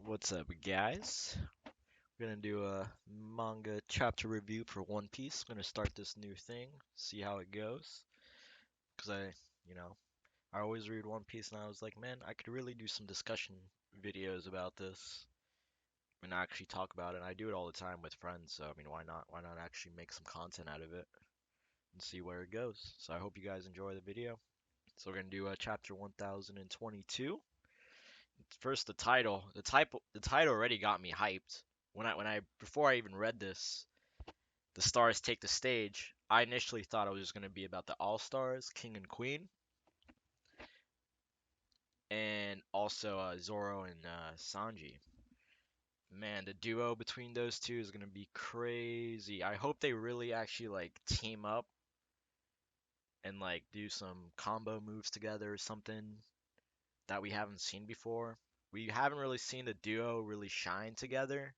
What's up, guys? We're gonna do a manga chapter review for One Piece. I'm gonna start this new thing, see how it goes. Cause you know, I always read One Piece, and I was like, man, I could really do some discussion videos about this and actually talk about it. And I do it all the time with friends, so I mean, why not? Why not actually make some content out of it and see where it goes? So I hope you guys enjoy the video. So we're gonna do chapter 1022. First, the title. The title already got me hyped. When I before I even read this, the stars take the stage. I initially thought it was just gonna be about the All Stars, King and Queen, and also Zoro and Sanji. Man, the duo between those two is gonna be crazy. I hope they really actually like team up and like do some combo moves together or something that we haven't seen before. We haven't really seen the duo really shine together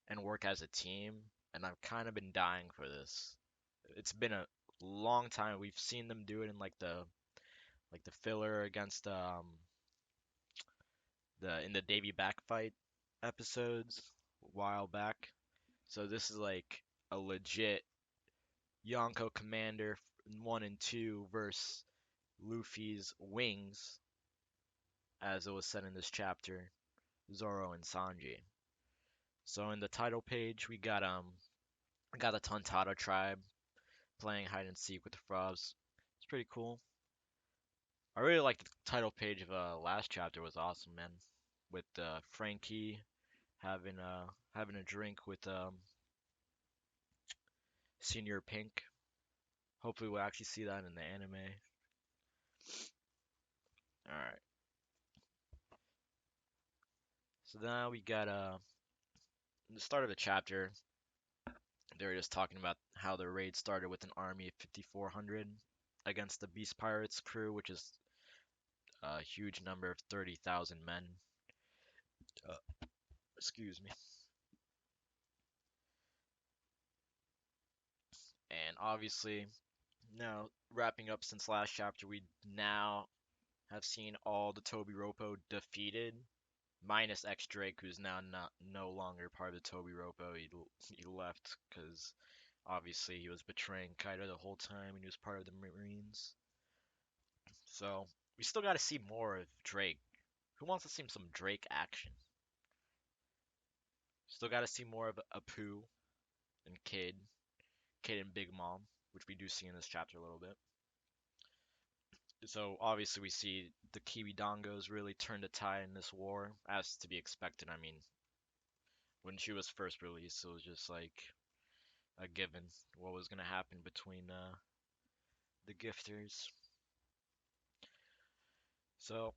and work as a team, and I've kind of been dying for this. It's been a long time. We've seen them do it in like the filler against the in the Davy back fight episodes a while back. So this is like a legit Yonko Commander 1 and 2 versus Luffy's wings, as it was said in this chapter, Zoro and Sanji. So in the title page, we got the Tontato tribe playing hide and seek with the frogs. It's pretty cool. I really like the title page of last chapter was awesome, man. With Frankie having a drink with Senior Pink. Hopefully we'll actually see that in the anime. All right. So now we got the start of the chapter. They were just talking about how the raid started with an army of 5,400 against the Beast Pirates crew, which is a huge number of 30,000 men. Excuse me. And obviously, now wrapping up since last chapter, we now have seen all the Toby Ropo defeated, minus X Drake, who's now not no longer part of the Toby Ropo. He left because obviously he was betraying Kaido the whole time and he was part of the Marines. So we still got to see more of Drake. Who wants to see some Drake action? Still got to see more of Apu and Kid and Big Mom, which we do see in this chapter a little bit. So obviously we see the Kiwi Dongos really turn the tide in this war, as to be expected. I mean, when she was first released, it was just like a given what was gonna happen between the gifters. So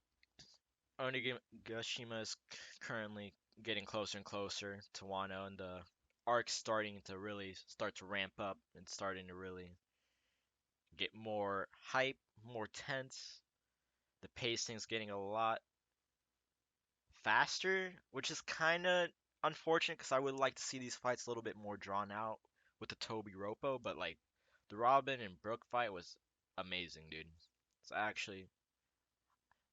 Onigashima is currently getting closer and closer to Wano, and the arc's starting to really start to ramp up and starting to really get more hype, more tense. The pacing's getting a lot faster, which is kind of unfortunate because I would like to see these fights a little bit more drawn out with the Toby Ropo, but like the Robin and Brook fight was amazing, dude. It's actually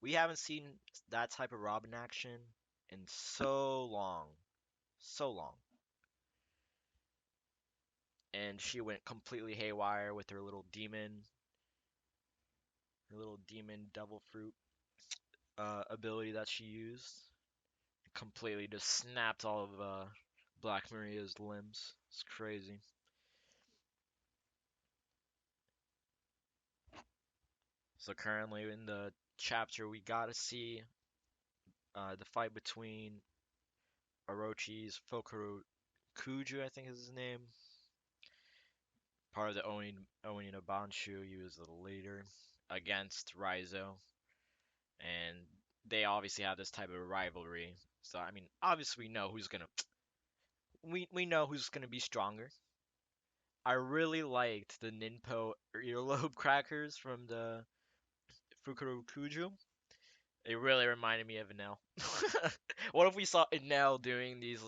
we haven't seen that type of Robin action in so long, so long. And she went completely haywire with her little demon devil fruit ability that she used. Completely just snapped all of Black Maria's limbs. It's crazy. So currently in the chapter, we gotta see the fight between Orochi's Fukuro Kuju, I think is his name, part of the Onin no Banshu. He was the leader against Raizo, and they obviously have this type of rivalry. So I mean, obviously we know who's gonna be stronger. I really liked the Ninpo earlobe crackers from the Fukuro Kuju. It really reminded me of Enel. What if we saw Enel doing these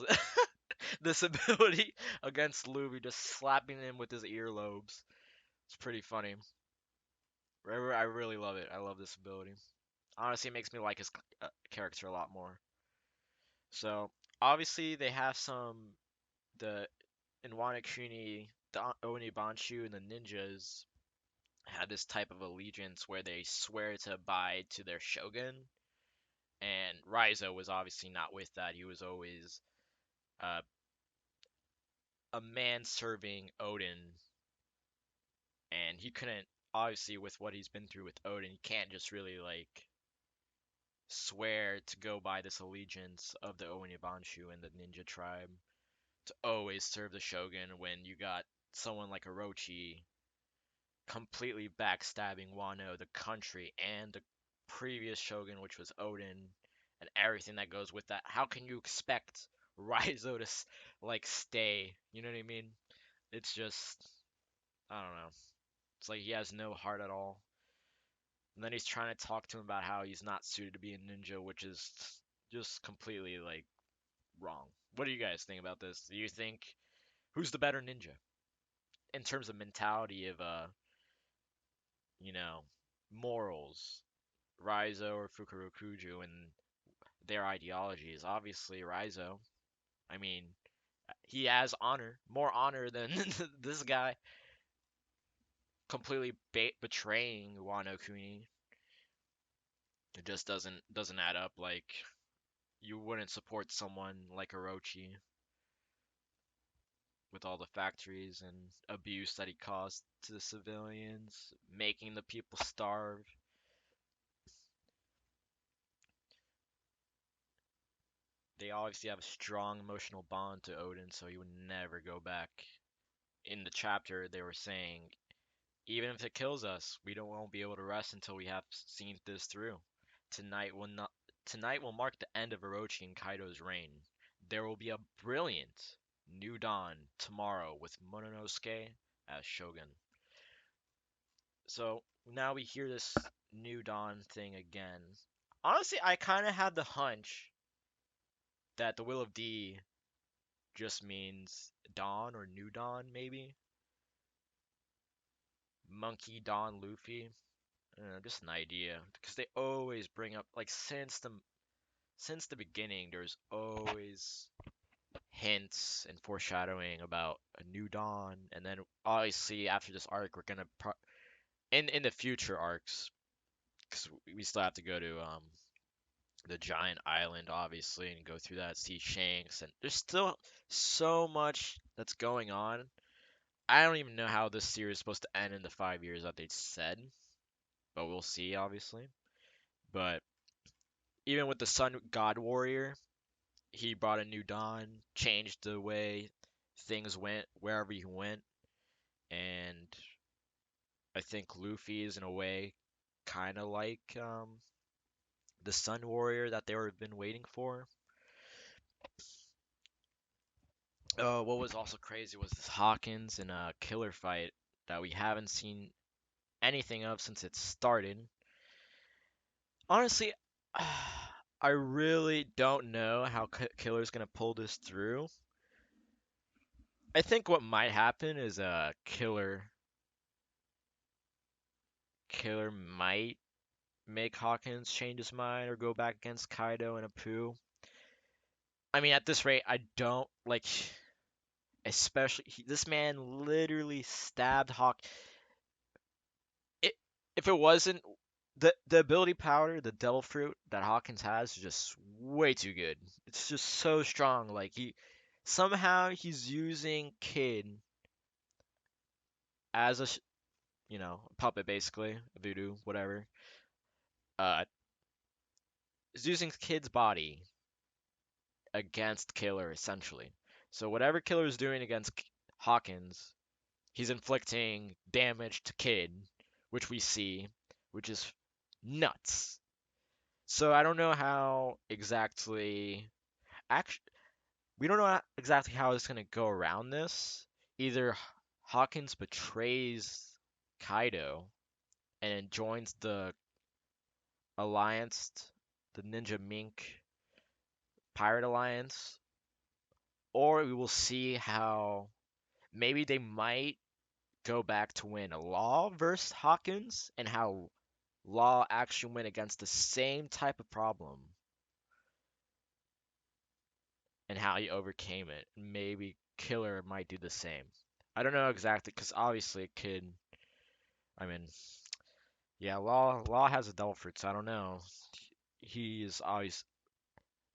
this ability against Luffy, just slapping him with his earlobes? It's pretty funny. I really love it. I love this ability. Honestly, it makes me like his character a lot more. So obviously they have the in Wano Kuni, the Onibanshu and the ninjas had this type of allegiance where they swear to abide to their shogun, and Raizo was obviously not with that. He was always uh, a man serving Odin, and he couldn't obviously with what he's been through with Odin, he can't just really like swear to go by this allegiance of the Onibanshu and the ninja tribe to always serve the shogun when you got someone like Orochi completely backstabbing Wano, the country, and the previous shogun, which was Odin, and everything that goes with that. How can you expect Raizo to like stay? You know what I mean? It's just I don't know. It's like he has no heart at all. And then he's trying to talk to him about how he's not suited to be a ninja, which is just completely like wrong. What do you guys think about this? Do you think who's the better ninja in terms of mentality of you know, morals, Raizo or Fukurokuju and their ideologies? Obviously Raizo. I mean, he has honor, more honor than this guy completely betraying Wano Kuni. It just doesn't add up. Like you wouldn't support someone like Orochi with all the factories and abuse that he caused to the civilians, making the people starve. They obviously have a strong emotional bond to Odin, so he would never go back. In the chapter, they were saying, even if it kills us, won't be able to rest until we have seen this through. Tonight will not. Tonight will mark the end of Orochi and Kaido's reign. There will be a brilliant new dawn tomorrow with Momonosuke as shogun. So now we hear this new dawn thing again. Honestly, I kind of had the hunch that the will of D just means dawn or new dawn, maybe. Monkey Dawn Luffy. I don't know, just an idea because they always bring up like since the beginning. There's always hints and foreshadowing about a new dawn, and then obviously after this arc, we're gonna in the future arcs because we still have to go to the giant island obviously and go through that, see Shanks, and there's still so much that's going on. I don't even know how this series is supposed to end in the 5 years that they said, but we'll see obviously. But even with the Sun God Warrior, he brought a new dawn, changed the way things went wherever he went, and I think Luffy is in a way kind of like the Sun Warrior that they were been waiting for. What was also crazy was this Hawkins and Killer fight that we haven't seen anything of since it started. Honestly, I really don't know how Killer's gonna pull this through. I think what might happen is Killer might make Hawkins change his mind or go back against Kaido and Apu. I mean, at this rate, I don't like, especially this man literally stabbed Hawk. It, if it wasn't the ability powder, the Devil Fruit that Hawkins has is just way too good. It's just so strong. Like somehow he's using Kid as a puppet basically, voodoo, whatever. Uh, is using Kid's body against Killer essentially. So whatever Killer is doing against Hawkins, he's inflicting damage to Kid, which we see, which is nuts. So I don't know how exactly. Actually, we don't know exactly how it's gonna go around this. Either Hawkins betrays Kaido and joins the alliance, the Ninja Mink Pirate Alliance, or we will see how maybe they might go back to win Law versus Hawkins and how Law actually went against the same type of problem and how he overcame it. Maybe Killer might do the same. I don't know exactly, because obviously it could. I mean, yeah, Law has a devil fruit, so I don't know. He is always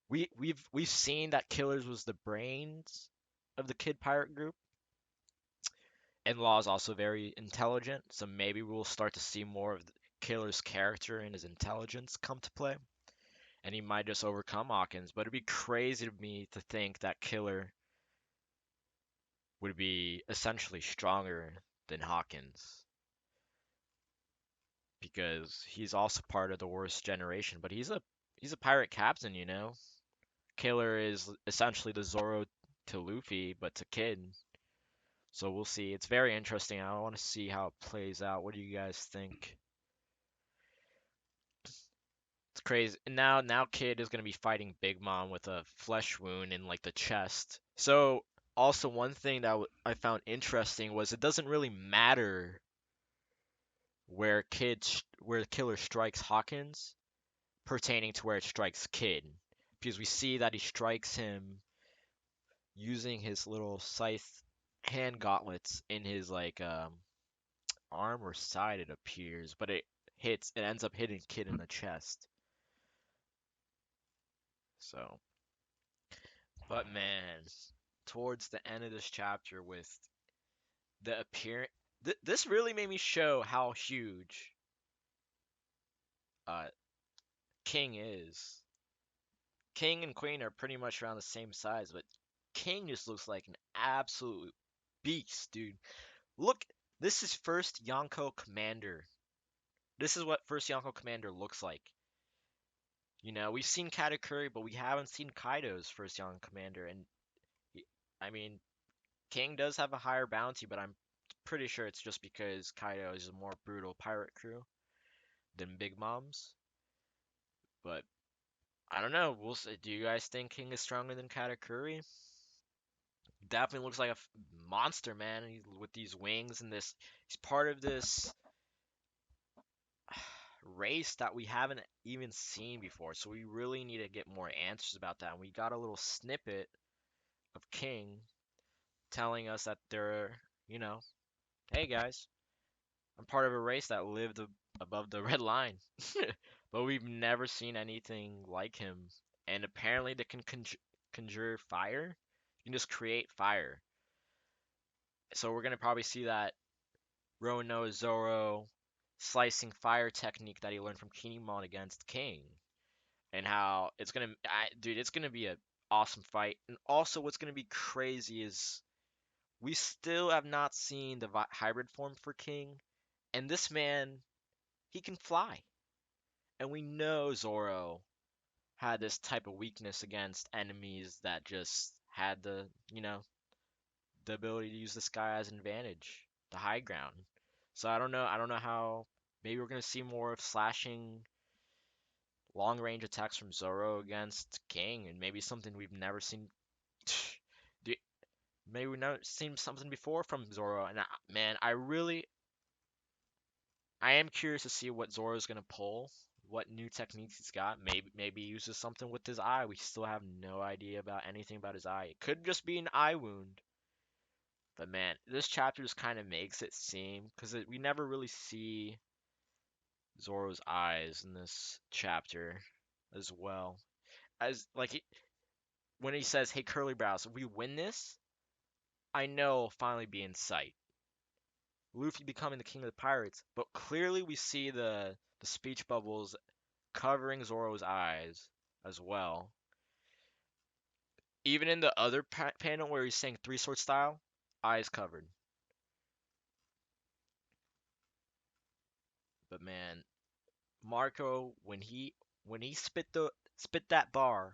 we've seen that Killers was the brains of the Kid Pirate group, and Law is also very intelligent, so maybe we'll start to see more of the Killer's character and his intelligence come to play, and he might just overcome Hawkins. But it'd be crazy to me to think that Killer would be essentially stronger than Hawkins because he's also part of the worst generation, but he's a pirate captain, you know. Killer is essentially the Zoro to Luffy, but to Kid. So we'll see. It's very interesting. I want to see how it plays out. What do you guys think? It's crazy. And now Kid is gonna be fighting Big Mom with a flesh wound in like the chest. So also one thing that I found interesting was it doesn't really matter where Killer strikes Hawkins pertaining to where it strikes Kid, because we see that he strikes him using his little scythe hand gauntlets in his like arm or side, it appears, but it ends up hitting Kid in the chest. So, but man, towards the end of this chapter with the appearance, this really made me show how huge uh King is. King and Queen are pretty much around the same size, but King just looks like an absolute beast, dude. Look, this is first Yonko Commander. This is what first Yonko Commander looks like. You know, we've seen Katakuri, but we haven't seen Kaido's first Yonko Commander. And I mean, King does have a higher bounty, but I'm pretty sure it's just because Kaido is a more brutal pirate crew than Big Mom's. But I don't know. We'll see. Do you guys think King is stronger than Katakuri? Definitely looks like a monster, man. With these wings and this, he's part of this race that we haven't even seen before. So we really need to get more answers about that. And we got a little snippet of King telling us that they're, you know, hey guys, I'm part of a race that lived above the red line. But we've never seen anything like him. And apparently they can conjure fire. You can just create fire. So we're gonna probably see that Rono Zoro slicing fire technique that he learned from Kinemon against King, and how dude, it's gonna be a awesome fight. And also, what's gonna be crazy is we still have not seen the hybrid form for King, and this man, he can fly, and we know Zoro had this type of weakness against enemies that just had the ability to use the sky as an advantage, the high ground. So I don't know how. Maybe we're gonna see more of slashing long range attacks from Zoro against King, and maybe something we've never seen. Maybe we've never seen something before from Zoro. And man, I am curious to see what Zoro's gonna pull, what new techniques he's got. Maybe he uses something with his eye. We still have no idea about anything about his eye. It could just be an eye wound. But man, this chapter just kind of makes it seem, because we never really see Zoro's eyes in this chapter as well. As like when he says, "Hey, Curly Brows, if we win this, I know it'll finally be in sight." Luffy becoming the king of the pirates, but clearly we see the speech bubbles covering Zoro's eyes as well. Even in the other panel where he's saying three sword style, eyes covered. But man, Marco, when he spit that bar,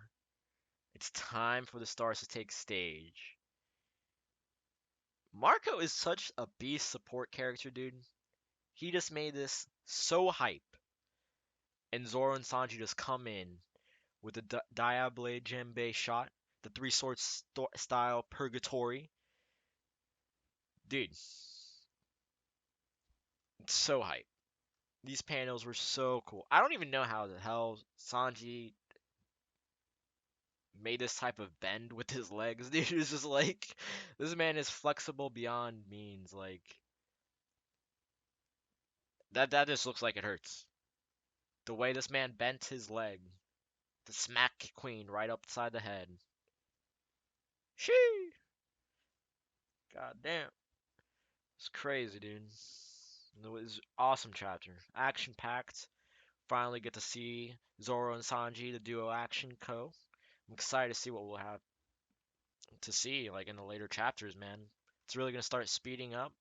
it's time for the stars to take stage. Marco is such a beast support character, dude. He just made this so hype, and Zoro and Sanji just come in with the Diable Jambe shot, the three swords style purgatory. Dude, it's so hype. These panels were so cool. I don't even know how the hell Sanji made this type of bend with his legs, dude. It's just like this man is flexible beyond means. Like that just looks like it hurts. The way this man bent his leg to smack Queen right upside the head. Shee! God damn. It's crazy, dude. It was awesome chapter. Action packed. Finally get to see Zoro and Sanji, the duo action co. I'm excited to see what we'll have to see like in the later chapters, man. It's really gonna start speeding up,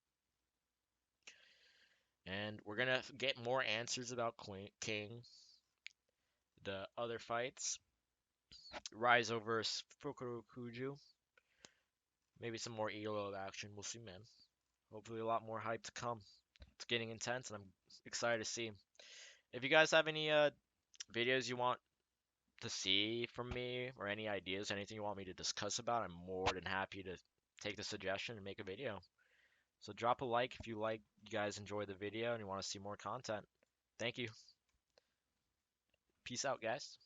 and we're gonna get more answers about King, the other fights, Rise over Fukurokuju, maybe some more Elo action. We'll see, man. Hopefully, a lot more hype to come. It's getting intense, and I'm excited to see. If you guys have any videos you want to see from me, or any ideas, anything you want me to discuss about, I'm more than happy to take the suggestion and make a video. So drop a like if you guys enjoy the video and you want to see more content. Thank you. Peace out, guys.